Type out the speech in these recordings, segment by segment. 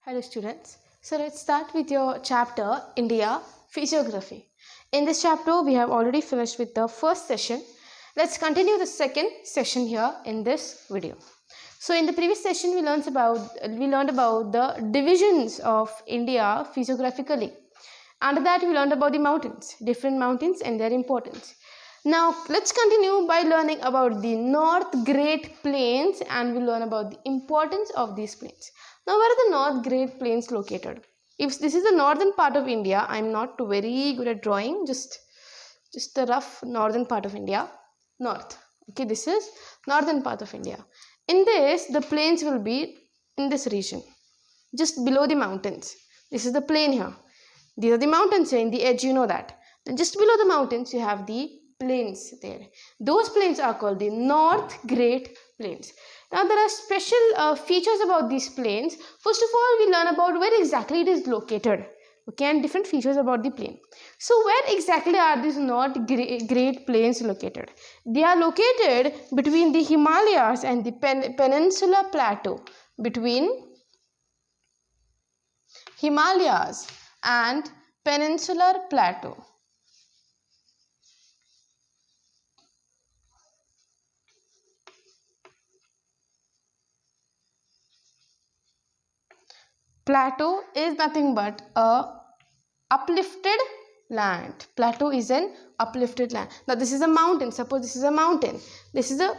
Hello students. So let's start with your chapter India Physiography. In this chapter we have already finished with the first session. Let's continue the second session here in this video. So in the previous session we learned about the divisions of India physiographically. Under that we learned about the mountains, different mountains and their importance. Now let's continue by learning about the North Great Plains and we'll learn about the importance of these plains. Now where are the North Great Plains located? If this is the northern part of India, I'm not very good at drawing, just the rough northern part of India, north. Okay, this is northern part of India. In this, the plains will be in this region, just below the mountains. This is the plain here. These are the mountains here in the edge, you know that. Then just below the mountains, you have the plains there. Those plains are called the North Great Plains. Now there are special features about these plains. First of all, we learn about where exactly it is located. Okay, and different features about the plain. So where exactly are these North Great Plains located? They are located between the Himalayas and the Peninsula Plateau. Between Himalayas and Peninsular Plateau. Plateau is nothing but a uplifted land. Plateau is an uplifted land. Now this is a mountain. Suppose this is a mountain. This is a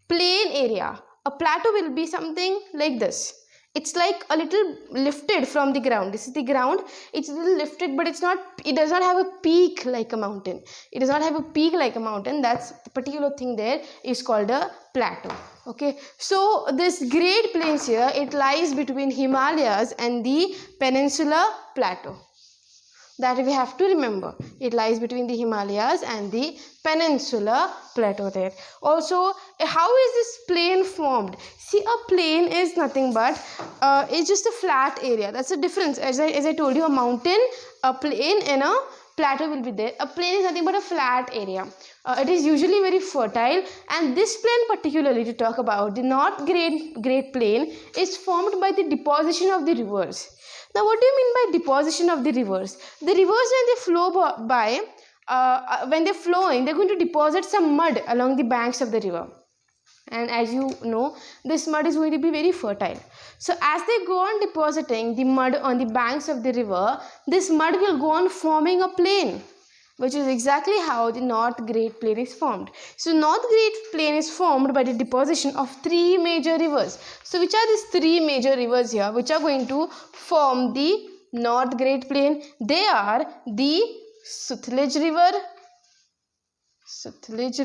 plain area. A plateau will be something like this. It's like a little lifted from the ground. This is the ground. It's a little lifted, but it does not have a peak like a mountain. It does not have a peak like a mountain. That's the particular thing there is called a plateau. Okay, so this Great Plains here, it lies between Himalayas and the Peninsula Plateau. That we have to remember. It lies between the Himalayas and the Peninsula Plateau there. Also, how is this plain formed? See, a plain is nothing but it's just a flat area. That's the difference. As I told you, a mountain, a plain and a plateau will be there. A plain is nothing but a flat area. It is usually very fertile, and this plain particularly, to talk about the North Great Plain, is formed by the deposition of the rivers. Now what do you mean by deposition of the rivers? The rivers, when they flow by, when they're flowing, they're going to deposit some mud along the banks of the river. And as you know, this mud is going to be very fertile. So as they go on depositing the mud on the banks of the river, this mud will go on forming a plain, which is exactly how the North Great Plain is formed. So North Great Plain is formed by the deposition of three major rivers. So which are these three major rivers here which are going to form the North Great Plain? They are the Sutlej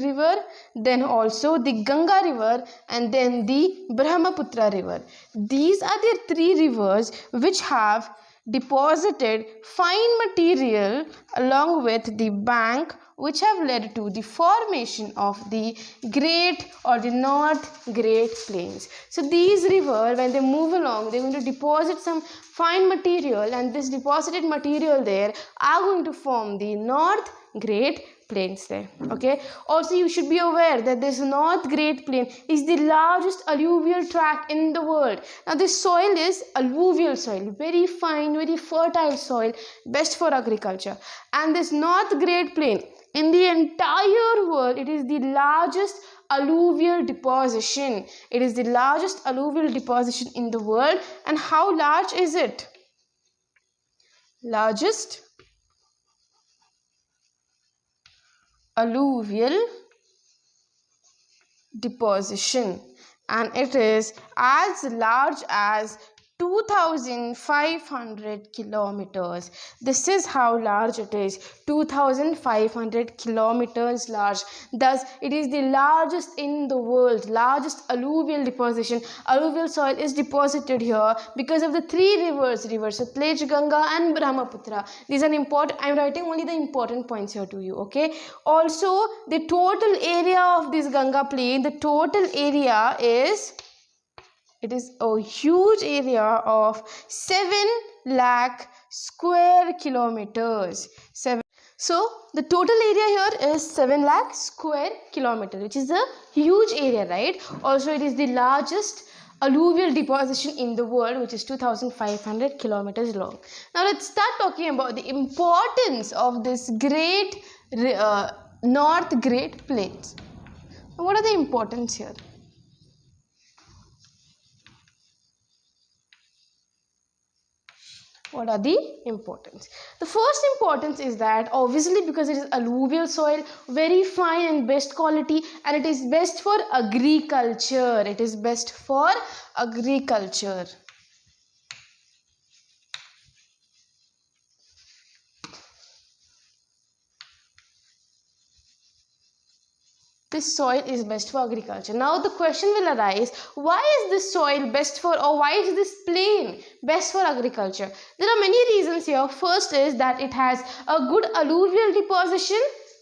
River, then also the Ganga River, and then the Brahmaputra River. These are the three rivers which have deposited fine material along with the bank, which have led to the formation of the Great or the North Great Plains. So these rivers, when they move along, they're going to deposit some fine material, and this deposited material there are going to form the North Great Plains there. Okay, also you should be aware that this North Great Plain is the largest alluvial tract in the world. Now this soil is alluvial soil, very fine, very fertile soil, best for agriculture. And this North Great Plain, in the entire world, it is the largest alluvial deposition. It is the largest alluvial deposition in the world. And how large is it? Largest alluvial deposition, and it is as large as 2,500 kilometers. This is how large it is, 2,500 kilometers large. Thus, it is the largest in the world, largest alluvial deposition. Alluvial soil is deposited here because of the three rivers Sutlej, Ganga and Brahmaputra. These are important. I am writing only the important points here to you, okay? Also, the total area of this Ganga plain, the total area is, it is a huge area of 7 lakh square kilometers. So the total area here is 7 lakh square kilometers, which is a huge area, right? Also, it is the largest alluvial deposition in the world, which is 2,500 kilometers long. Now let's start talking about the importance of this great North Great Plains. What are the importance here? What are the importance? The first importance is that obviously because it is alluvial soil, very fine and best quality, and it is best for agriculture. It is best for agriculture. This soil is best for agriculture. Now the question will arise, why is this soil best for, or why is this plain best for agriculture? There are many reasons here. First is that it has a good alluvial deposition,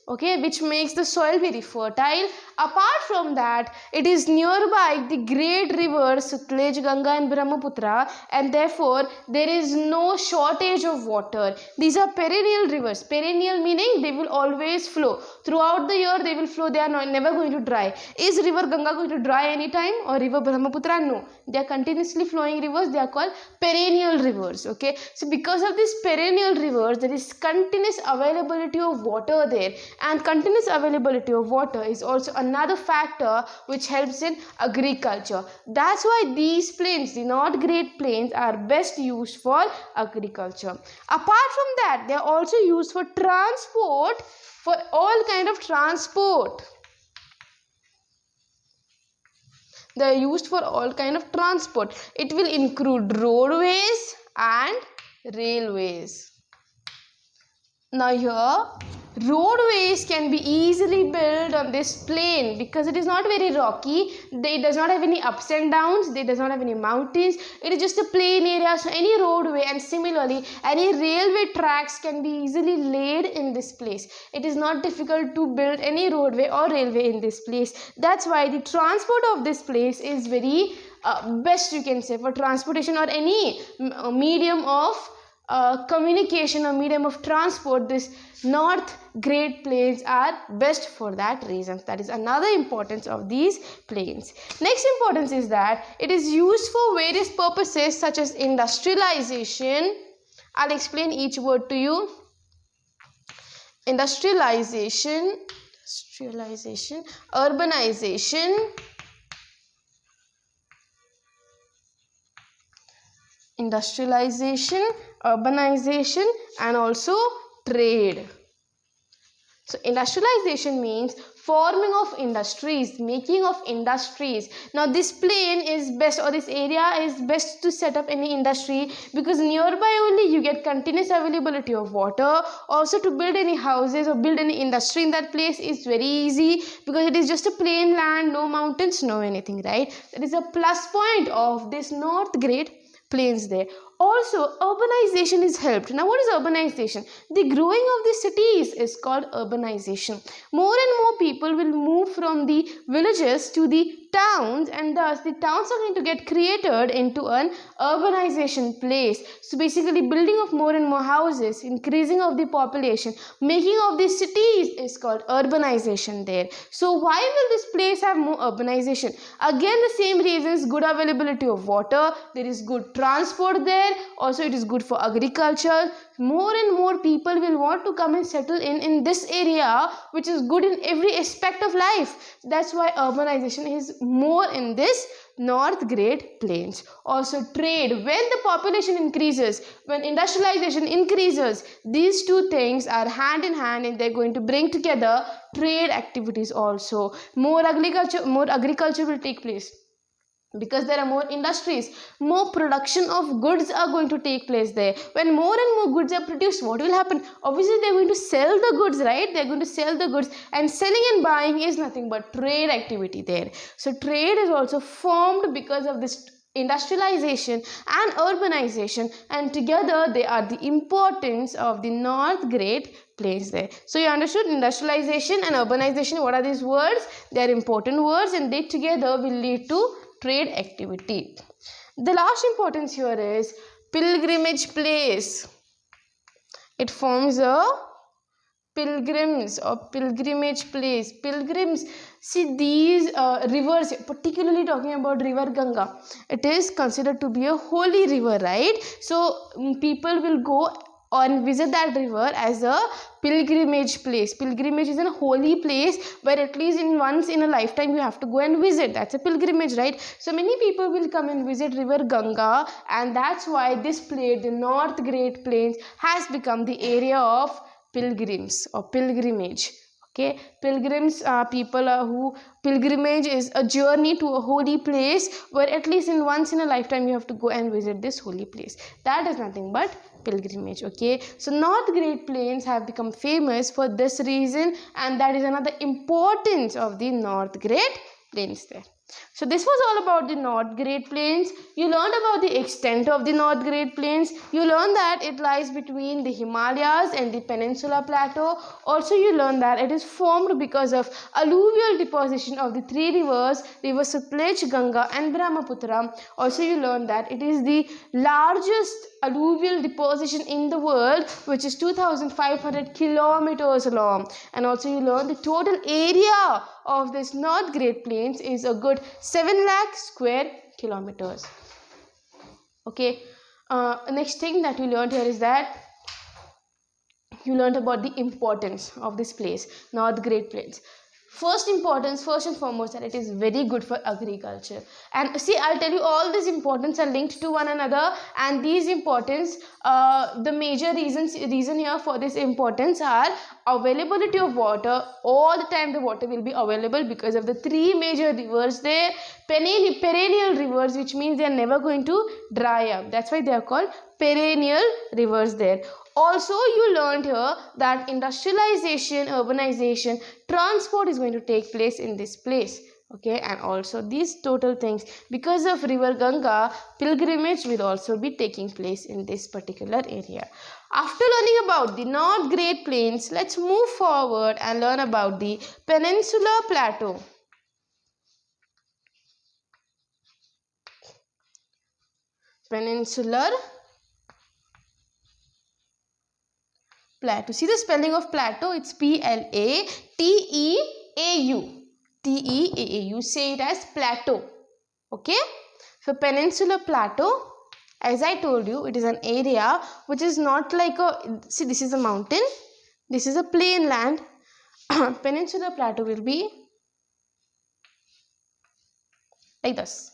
okay, which makes the soil very fertile. Apart from that, it is nearby the great rivers Sutlej, Ganga and Brahmaputra, and therefore there is no shortage of water. These are perennial rivers. Perennial meaning they will always flow. Throughout the year they will flow. They are never going to dry. Is river Ganga going to dry anytime, or river Brahmaputra? No. They are continuously flowing rivers. They are called perennial rivers. Okay. So because of these perennial rivers, there is continuous availability of water there. And continuous availability of water is also another factor which helps in agriculture. That's why these plains, the North Great Plains, are best used for agriculture. Apart from that, they are also used for transport, for all kind of transport. They are used for all kind of transport. It will include roadways and railways. Now here, roadways can be easily built on this plain because it is not very rocky. It does not have any ups and downs. It does not have any mountains. It is just a plain area. So any roadway, and similarly any railway tracks can be easily laid in this place. It is not difficult to build any roadway or railway in this place. That's why the transport of this place is very best, you can say, for transportation or any medium of communication or medium of transport. This North Great Plains are best for that reason. That is another importance of these plains. Next importance is that it is used for various purposes such as industrialization. I'll explain each word to you. Industrialization, urbanization, urbanization, and also trade. So industrialization means forming of industries, making of industries. Now this plain is best, or this area is best to set up any industry because nearby only you get continuous availability of water. Also to build any houses or build any industry in that place is very easy because it is just a plain land, no mountains, no anything, right? That is a plus point of this North Great Plains there. Also, urbanization is helped. Now, what is urbanization? The growing of the cities is called urbanization. More and more people will move from the villages to the towns, and thus the towns are going to get created into an urbanization place. So basically building of more and more houses, increasing of the population, making of the cities is called urbanization there. So why will this place have more urbanization? Again the same reasons: good availability of water, there is good transport there, also it is good for agriculture. More and more people will want to come and settle in this area, which is good in every aspect of life. That's why urbanization is more in this North Great Plains. Also trade, when the population increases, when industrialization increases, these two things are hand in hand and they're going to bring together trade activities also. More agriculture will take place. Because there are more industries, more production of goods are going to take place there. When more and more goods are produced, what will happen? Obviously they're going to sell the goods, right? They're going to sell the goods, and selling and buying is nothing but trade activity there. So trade is also formed because of this industrialization and urbanization, and together they are the importance of the North Great Plains there. So you understood industrialization and urbanization. What are these words? They are important words, and they together will lead to trade activity. The last importance here is pilgrimage place. It forms a pilgrims or pilgrimage place. Pilgrims, see these rivers, particularly talking about river Ganga, it is considered to be a holy river, right? So people will go and visit that river as a pilgrimage place. Pilgrimage is a holy place where at least in once in a lifetime you have to go and visit. That's a pilgrimage, right? So many people will come and visit river Ganga, and that's why this place, the North Great Plains, has become the area of pilgrims or pilgrimage. Okay, pilgrims are people who, pilgrimage is a journey to a holy place where at least in once in a lifetime you have to go and visit this holy place. That is nothing but pilgrimage. Okay, so North Great Plains have become famous for this reason, and that is another importance of the North Great Plains there. So this was all about the North Great Plains. You learned about the extent of the North Great Plains. You learned that it lies between the Himalayas and the Peninsula Plateau. Also you learned that it is formed because of alluvial deposition of the three rivers, rivers Sutlej, Ganga and Brahmaputra. Also you learned that it is the largest alluvial deposition in the world, which is 2,500 kilometers long. And also you learned the total area of this North Great Plains is a good 7 lakh square kilometers. Okay, next thing that you learned here is that you learned about the importance of this place, North Great Plains. First importance, first and foremost, that it is very good for agriculture. And see, I'll tell you, all these importance are linked to one another, and these importance, the major reason here for this importance are availability of water. All the time the water will be available because of the three major rivers there, perennial rivers, which means they are never going to dry up. That's why they are called perennial rivers there. Also you learned here that industrialization, urbanization, transport is going to take place in this place. Okay, and also these total things, because of river Ganga, pilgrimage will also be taking place in this particular area. After learning about the North Great Plains, let's move forward and learn about the Peninsula Plateau. Peninsular Plateau. See the spelling of plateau, it's P-L-A-T-E-A-U. T-E-A-A-U. Say it as plateau. Okay. So Peninsula Plateau, as I told you, it is an area which is not like a, see this is a mountain, this is a plain land. Peninsula Plateau will be like this.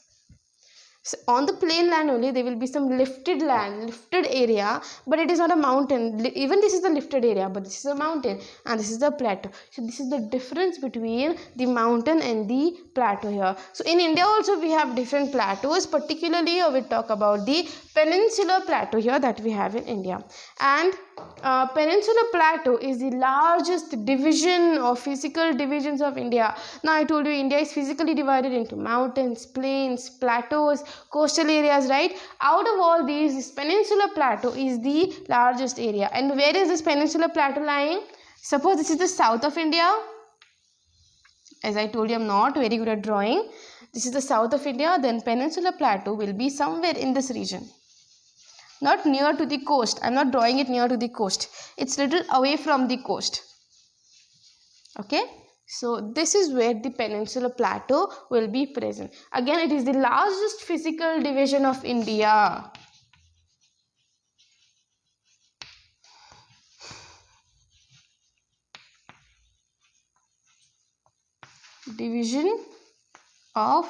So on the plain land only there will be some lifted land, lifted area, but it is not a mountain. Even this is the lifted area, but this is a mountain and this is the plateau. So this is the difference between the mountain and the plateau here. So in India also we have different plateaus, particularly we talk about the Peninsula Plateau here that we have in India. And Peninsula Plateau is the largest division of physical divisions of India. Now I told you India is physically divided into mountains, plains, plateaus, coastal areas, right? Out of all these, this Peninsula Plateau is the largest area. And where is this Peninsula Plateau lying? Suppose this is the south of India. As I told you, I'm not very good at drawing. This is the south of India, then Peninsula Plateau will be somewhere in this region. Not near to the coast. I'm not drawing it near to the coast. It's little away from the coast. Okay. So this is where the Peninsula Plateau will be present. Again, it is the largest physical division of India. Division of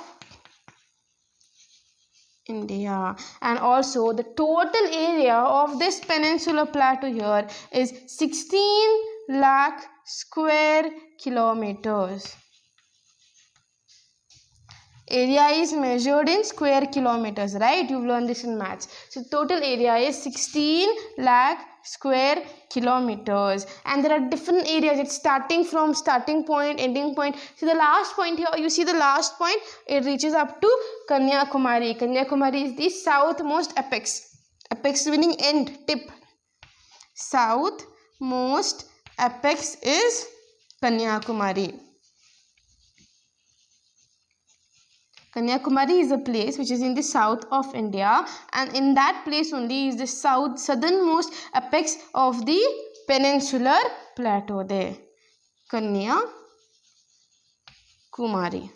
India. And also the total area of this Peninsula Plateau here is 16 lakh square kilometers. Area is measured in square kilometers, right? You've learned this in maths. So total area is 16 lakh square kilometers, and there are different areas. It's starting from starting point, ending point. See the last point here, you see the last point, it reaches up to Kanyakumari. Kanyakumari is the southmost apex. Apex meaning end, tip. Southmost apex is Kanyakumari. Kanyakumari is a place which is in the south of India, and in that place only is the southernmost apex of the peninsular plateau there. Kumari.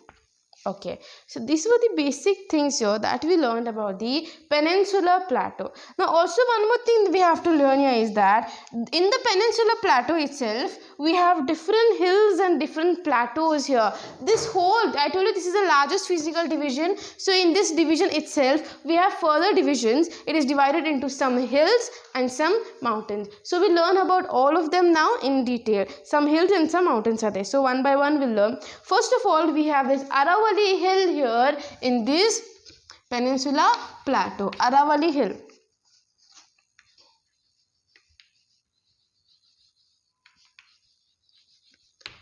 Okay, so these were the basic things here that we learned about the Peninsular Plateau. Now also one more thing we have to learn here is that in the Peninsular Plateau itself, we have different hills and different plateaus here. This whole, I told you this is the largest physical division. So in this division itself, we have further divisions. It is divided into some hills and some mountains. So we learn about all of them now in detail. Some hills and some mountains are there. So one by one we'll learn. First of all, we have this Aravalli Hill here in this Peninsula Plateau. Aravalli Hill.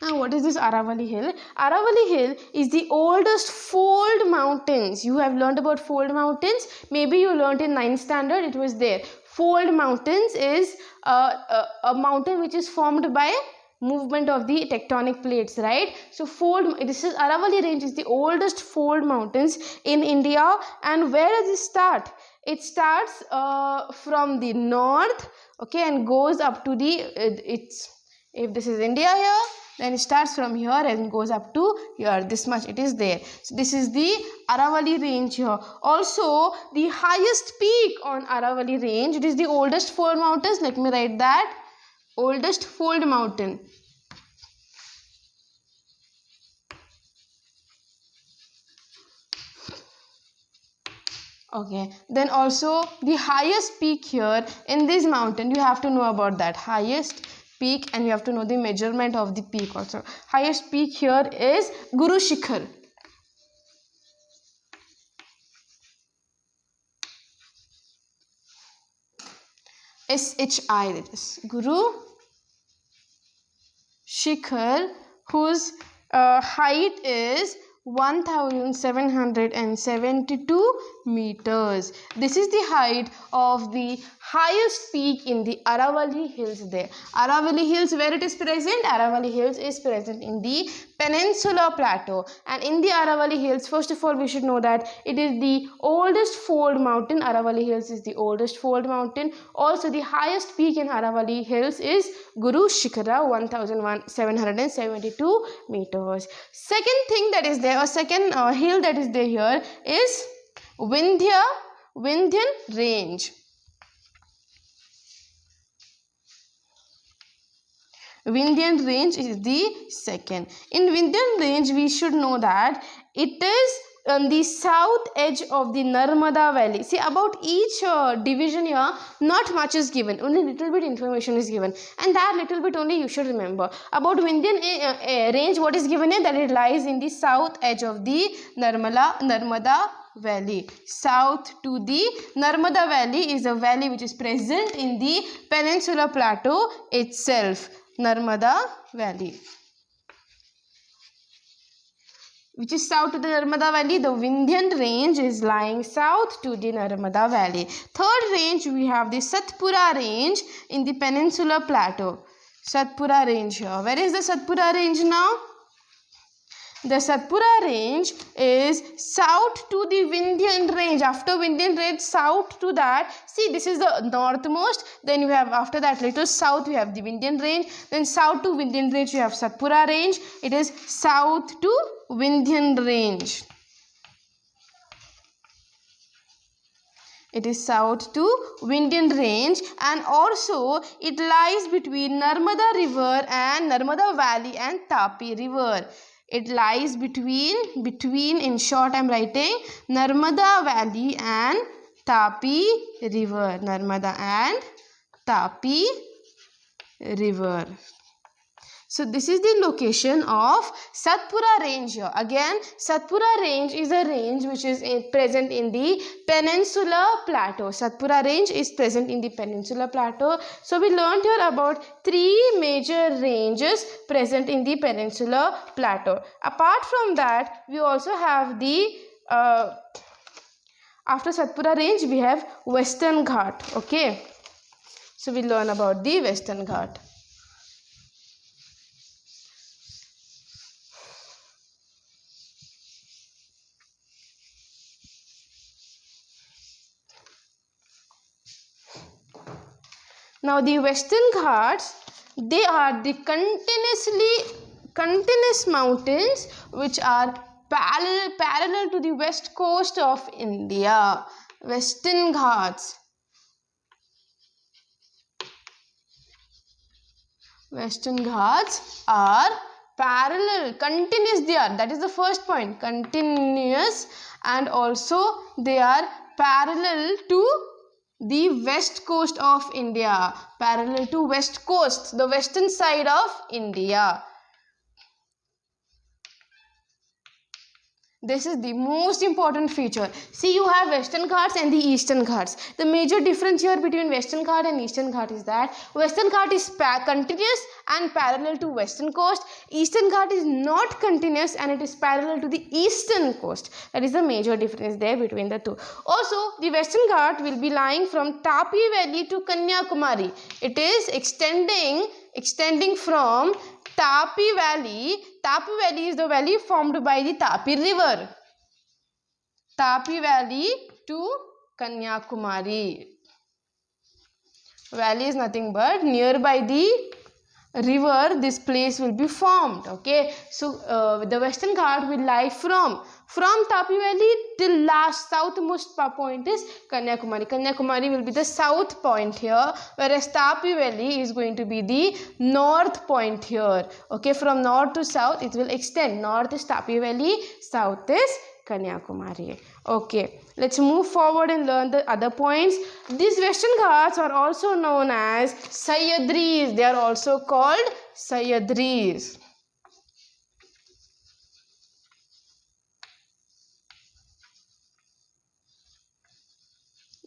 Now what is this Aravalli Hill? Aravalli Hill is the oldest fold mountains. You have learned about fold mountains. Maybe you learned in 9th standard, it was there. Fold mountains is a mountain which is formed by movement of the tectonic plates, right? So this is Aravalli range is the oldest fold mountains in India. And where does it start? It starts from the north, okay, and goes up to the if this is India here, then it starts from here and goes up to here. This much it is there. So this is the Aravalli range here. Also the highest peak on Aravalli range, it is the oldest fold mountains. Let me write that. Oldest fold mountain. Okay, then also the highest peak here in this mountain, you have to know about that highest peak, and you have to know the measurement of the peak also. Highest peak here is Guru Shikhar. SHI, that is Guru Shikhar, whose height is 1772 meters. This is the height of the highest peak in the Aravalli Hills there. Aravalli Hills, where it is present? Aravalli Hills is present in the Peninsula Plateau. And in the Aravalli Hills, first of all, we should know that it is the oldest fold mountain. Aravalli Hills is the oldest fold mountain. Also, the highest peak in Aravalli Hills is Guru Shikhara, 1772 meters. Second thing that is there, or second hill that is there here is Vindhyan range. Vindhyan range is the second. In Vindhyan range, we should know that it is on the south edge of the Narmada Valley. See, about each division here, not much is given. Only little bit information is given. And that little bit only you should remember. About Vindhyan range, what is given here? That it lies in the south edge of the Narmada Valley. South to the Narmada Valley is a valley which is present in the Peninsula Plateau itself. Narmada Valley, which is south to the Narmada Valley. The Vindhyan range is lying south to the Narmada Valley. Third range, we have the Satpura range in the Peninsula Plateau. Satpura range here. Where is the Satpura range now? The Satpura range is south to the Vindhyan range. After Vindhyan range, south to that. See, this is the northmost. Then you have, after that, little south, we have the Vindhyan range. Then south to Vindhyan range, you have Satpura range. It is south to Vindhyan range. It is south to Vindhyan range, and also it lies between Narmada river and Narmada Valley and Tapi river. It lies between, in short I am writing, Narmada Valley and Tapi river. Narmada and Tapi river. So this is the location of Satpura range here. Again, Satpura range is a range which is present in the Peninsula Plateau. Satpura range is present in the Peninsula Plateau. So we learned here about three major ranges present in the Peninsula Plateau. Apart from that, we also have the after Satpura range, we have Western Ghat. Okay. So we learn about the Western Ghat. Now the Western Ghats, they are the continuous mountains which are parallel to the west coast of India. Western Ghats. Western Ghats are parallel, continuous they are. That is the first point. Continuous, and also they are parallel to the west coast of India. Parallel to west coast, the western side of India. This is the most important feature. See, you have Western Ghats and the Eastern Ghats. The major difference here between Western Ghat and Eastern Ghat is that Western Ghat is continuous and parallel to western coast. Eastern Ghat is not continuous and it is parallel to the eastern coast. That is the major difference there between the two. Also, the Western Ghat will be lying from Tapi Valley to Kanyakumari. It is extending from Tapi Valley. Tapi Valley is the valley formed by the Tapi river. Tapi Valley to Kanyakumari. Valley is nothing but nearby the river this place will be formed. Okay, so the Western Ghat will lie from Tapi Valley till last southmost point is Kanyakumari. Kanyakumari will be the south point here, whereas Tapi Valley is going to be the north point here. Okay, from north to south it will extend. North is Tapi Valley, south is Kanyakumari. Okay, let's move forward and learn the other points. These Western Ghats are also known as Sahyadris. They are also called Sahyadris.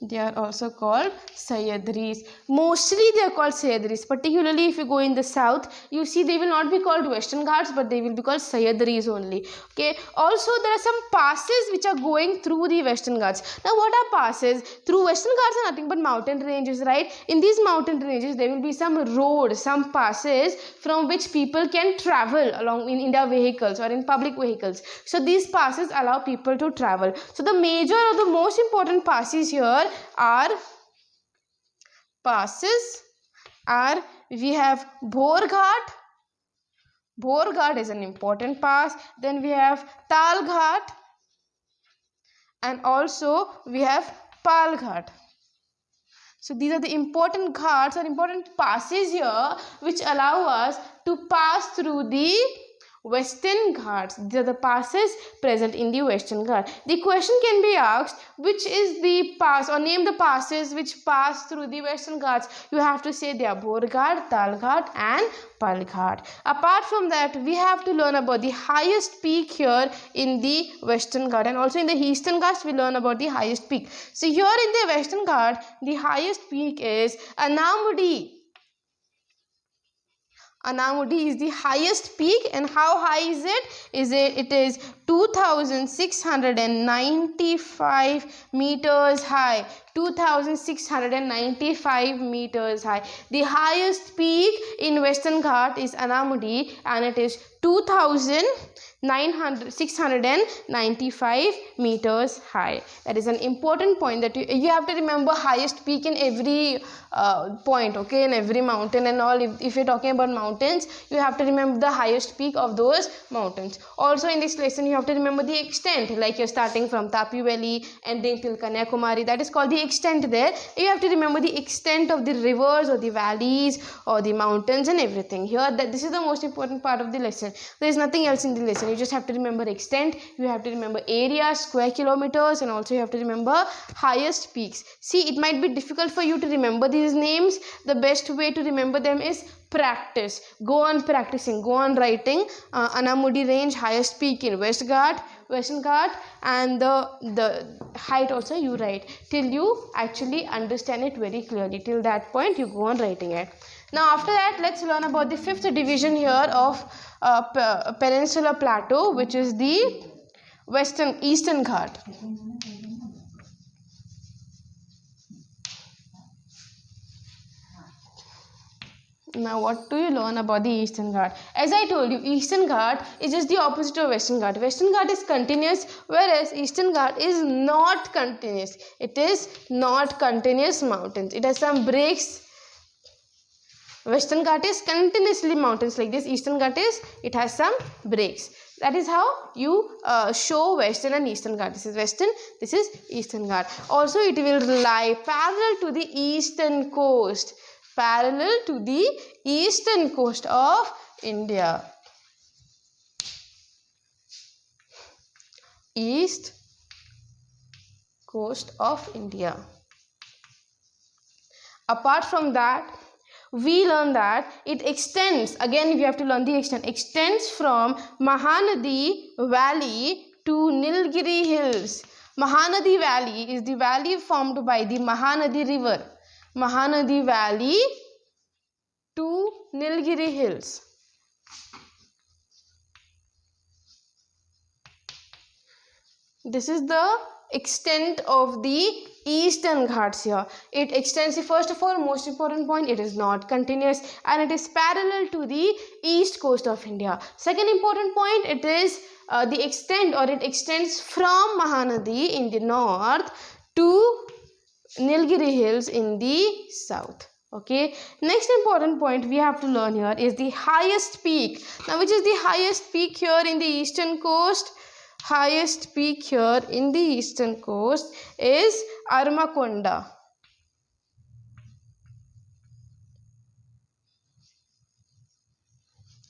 They are also called Sahyadris. Mostly they are called Sahyadris. Particularly if you go in the south, you see they will not be called Western Ghats, but they will be called Sahyadris only. Okay. Also, there are some passes which are going through the Western Ghats. Now, what are passes? Through Western Ghats are nothing but mountain ranges, right? In these mountain ranges, there will be some roads, some passes from which people can travel along in their vehicles or in public vehicles. So, these passes allow people to travel. So, the major or the most important passes here are we have Bhor Ghat. Bhor Ghat is an important pass. Then we have Tal Ghat, and also we have Pal Ghat. So these are the important ghats or important passes here which allow us to pass through the Western Ghats. These are the passes present in the Western Ghat. The question can be asked, which is the pass, or name the passes which pass through the Western Ghats. You have to say they are Bhor Ghat, Tal Ghat and Pal Ghat. Apart from that, we have to learn about the highest peak here in the Western Ghat, and also in the Eastern Ghats we learn about the highest peak. So here in the Western Ghat, the highest peak is Anamudi. Anamudi is the highest peak, and how high is it? It is 2695 meters high. 2695 meters high. The highest peak in Western Ghat is Anamudi, and it is 2695 meters high. That is an important point that you have to remember. Highest peak in every point, okay, in every mountain and all. If you're talking about mountains, you have to remember the highest peak of those mountains. Also in this lesson, you have to remember the extent, like you're starting from Tapi Valley ending till Kanyakumari. That is called the extent there. You have to remember the extent of the rivers or the valleys or the mountains and everything. Here, this is the most important part of the lesson. There is nothing else in the lesson. You just have to remember extent, you have to remember area, square kilometers, and also you have to remember highest peaks. See, it might be difficult for you to remember these names. The best way to remember them is practice. Go on practicing, go on writing. Anamudi range, highest peak in Western Ghat, and the height also you write till you actually understand it very clearly. Till that point you go on writing it. Now after that, let's learn about the fifth division here of Peninsula Plateau, which is the Eastern Ghat. Now what do you learn about the Eastern Ghat? As I told you, Eastern Ghat is just the opposite of Western Ghat. Western Ghat is continuous, whereas Eastern Ghat is not continuous. It is not continuous mountains. It has some breaks Western Ghat is continuously mountains like this. Eastern Ghat is, it has some breaks. That is how you show Western and Eastern Ghat. This is Western, this is Eastern Ghat. Also it will lie parallel to the eastern coast. Parallel to the eastern coast of India. East coast of India. Apart from that, we learn that it extends, again we have to learn the extent, extends from Mahanadi Valley to Nilgiri Hills. Mahanadi Valley is the valley formed by the Mahanadi River. Mahanadi Valley to Nilgiri Hills. This is the extent of the Eastern Ghats here. It extends, first of all, most important point, it is not continuous and it is parallel to the east coast of India. Second important point, it is the extent, or it extends from Mahanadi in the north to Nilgiri Hills in the south. Okay, next important point we have to learn here is the highest peak. Now, which is the highest peak here in the eastern coast? Highest peak here in the eastern coast is Armakonda.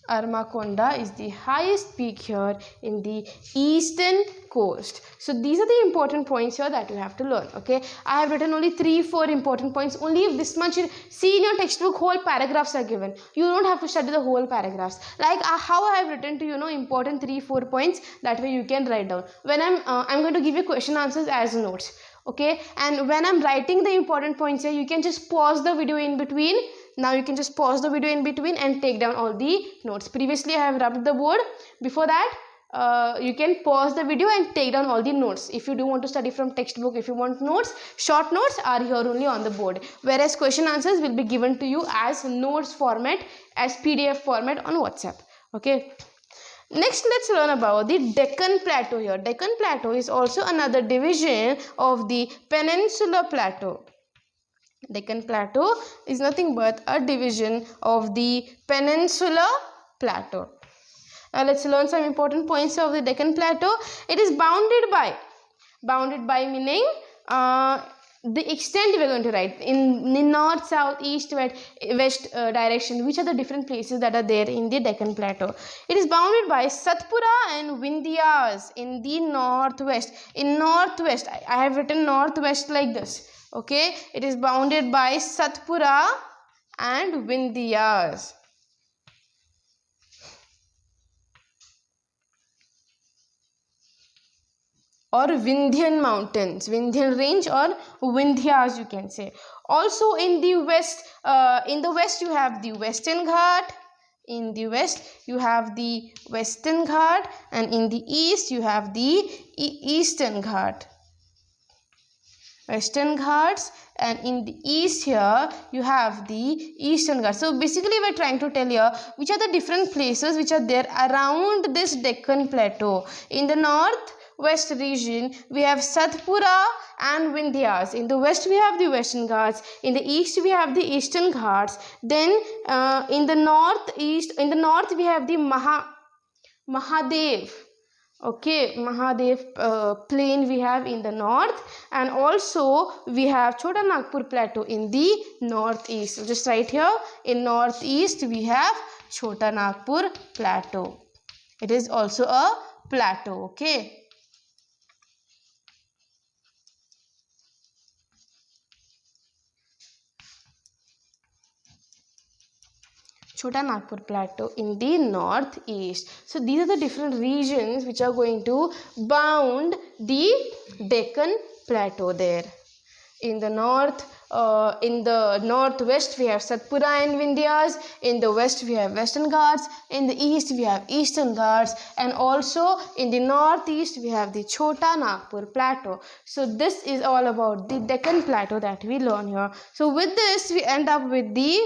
Armakonda is the highest peak here in the eastern coast. So these are the important points here that you have to learn. Okay, I have written only 3-4 important points. Only if this much you see in your textbook, whole paragraphs are given. You don't have to study the whole paragraphs. Like how I have written to important 3-4 points. That way you can write down. When I'm going to give you question answers as notes. Okay, and when I'm writing the important points here, you can just pause the video in between. Now you can just pause the video in between and take down all the notes. Previously I have rubbed the board. Before that you can pause the video and take down all the notes. If you do want to study from textbook, if you want notes, short notes are here only on the board, whereas question answers will be given to you as notes format, as PDF format on WhatsApp. Okay, next let's learn about the Deccan Plateau here. Deccan Plateau is also another division of the Peninsula Plateau. Deccan Plateau is nothing but a division of the Peninsula Plateau. Now let's learn some important points of the Deccan Plateau. It is bounded by meaning the extent we are going to write in the north, south, east, west direction. Which are the different places that are there in the Deccan Plateau? It is bounded by Satpura and Vindhyas in the northwest. In northwest, I have written northwest like this. Okay, it is bounded by Satpura and Vindhyas. Or Vindhyan mountains, Vindhyan range, or Vindhyas you can say. Also in the west you have the Western Ghat. In the west you have the Western Ghat, and in the east you have the Eastern Ghat. Western Ghats, and in the east here you have the Eastern Ghats. So basically we are trying to tell here which are the different places which are there around this Deccan Plateau. In the northwest region we have Satpura and Vindhyas. In the west we have the Western Ghats. In the east we have the Eastern Ghats. Then in the north we have the Mahadev. Okay, Mahadev plain we have in the north, and also we have Chota Nagpur Plateau in the northeast. So just right here in northeast we have Chota Nagpur Plateau. It is also a plateau. Okay. Chota Nagpur Plateau in the northeast. So these are the different regions which are going to bound the Deccan Plateau there. In the northwest we have Satpura and Vindhyas. In the west we have Western Ghats. In the east we have Eastern Ghats, and also in the northeast we have the Chota Nagpur Plateau. So this is all about the Deccan Plateau that we learn here. So with this we end up with the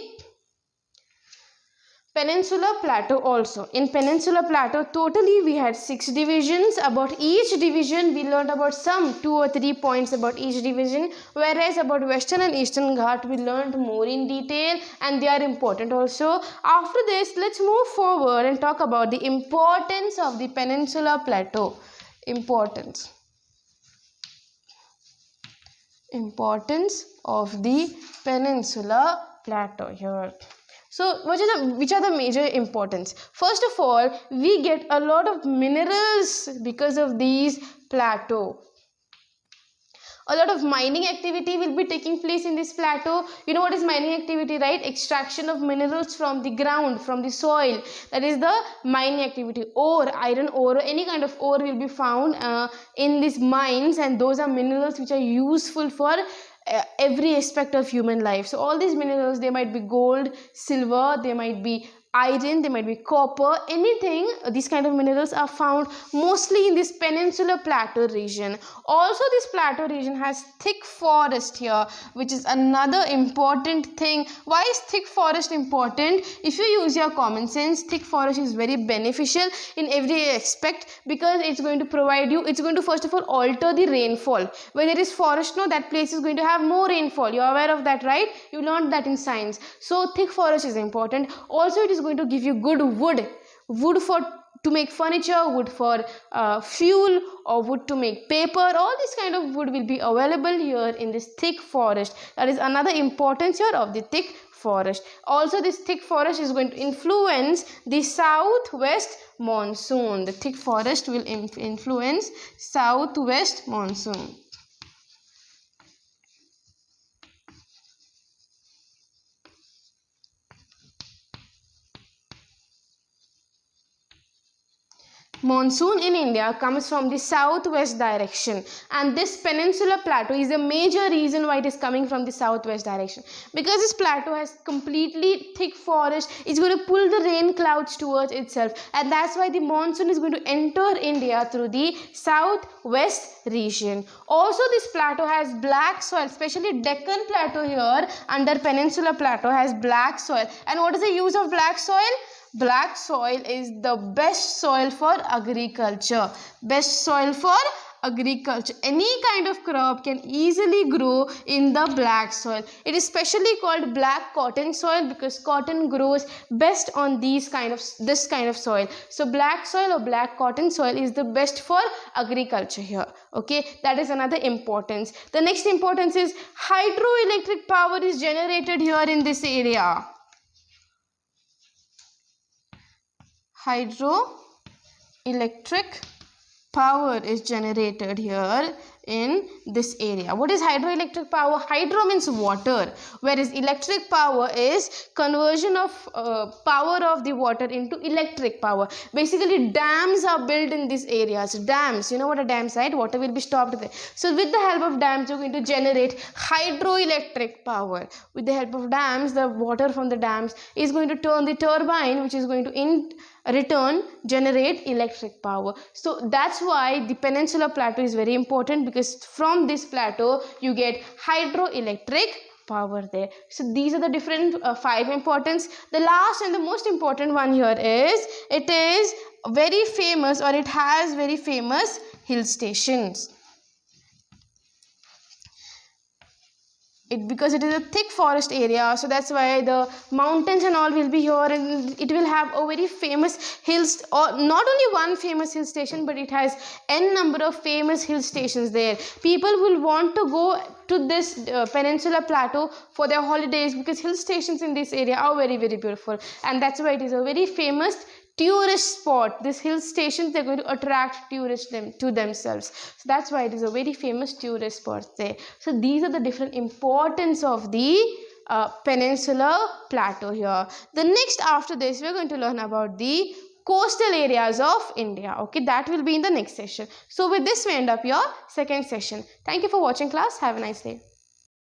Peninsula Plateau also. In Peninsula Plateau, totally we had 6 divisions. About each division, we learned about some 2 or 3 points about each division. Whereas about Western and Eastern Ghat, we learned more in detail and they are important also. After this, let's move forward and talk about the importance of the Peninsula Plateau. Importance of the Peninsula Plateau here. So which are the major importance? First of all, we get a lot of minerals because of these plateau. A lot of mining activity will be taking place in this plateau. You know what is mining activity, right? Extraction of minerals from the ground, from the soil. That is the mining activity. Ore, iron ore, any kind of ore will be found in these mines, and those are minerals which are useful for every aspect of human life. So all these minerals, they might be gold, silver, they might be iron, they might be copper, anything. These kind of minerals are found mostly in this Peninsula Plateau region. Also, this plateau region has thick forest here, which is another important thing. Why is thick forest important? If you use your common sense, thick forest is very beneficial in every aspect, because it's going to provide you, it's going to first of all alter the rainfall. Where there is forest, no, that place is going to have more rainfall. You are aware of that, right? You learned that in science. So thick forest is important. Also, it is going to give you good wood for to make furniture, wood for fuel, or wood to make paper. All this kind of wood will be available here in this thick forest. That is another importance here of the thick forest. Also, this thick forest is going to influence the southwest monsoon. The thick forest will influence southwest monsoon. Monsoon in India comes from the southwest direction, and this Peninsula Plateau is a major reason why it is coming from the southwest direction, because this plateau has completely thick forest. It's going to pull the rain clouds towards itself, and that's why the monsoon is going to enter India through the southwest region. Also, this plateau has black soil, especially Deccan Plateau here under Peninsula Plateau has black soil. And what is the use of black soil? Black soil is the best soil for agriculture. Best soil for agriculture. Any kind of crop can easily grow in the black soil. It is specially called black cotton soil because cotton grows best on this kind of soil. So black soil or black cotton soil is the best for agriculture here. Okay, that is another importance. The next importance is hydroelectric power is generated here in this area. Hydroelectric power is generated here in this area. What is hydroelectric power? Hydro means water, whereas electric power is conversion of power of the water into electric power. Basically, dams are built in these areas. Dams, you know what a dam is, right? Water will be stopped there. So with the help of dams, you're going to generate hydroelectric power. With the help of dams, the water from the dams is going to turn the turbine, which is going to generate electric power. So that's why the Peninsula Plateau is very important, because from this plateau you get hydroelectric power there. So these are the different 5 importance. The last and the most important one here is it is very famous, or it has very famous hill stations. Because it is a thick forest area, so that's why the mountains and all will be here, and it will have a very famous hills, or not only one famous hill station, but it has n number of famous hill stations there. People will want to go to this Peninsula Plateau for their holidays, because hill stations in this area are very, very beautiful, and that's why it is a very famous tourist spot. This hill stations, they're going to attract tourists to themselves. So that's why it is a very famous tourist spot there. So these are the different importance of the Peninsula Plateau here. The next after this, we're going to learn about the coastal areas of India. Okay, that will be in the next session. So with this, we end up your second session. Thank you for watching, class. Have a nice day.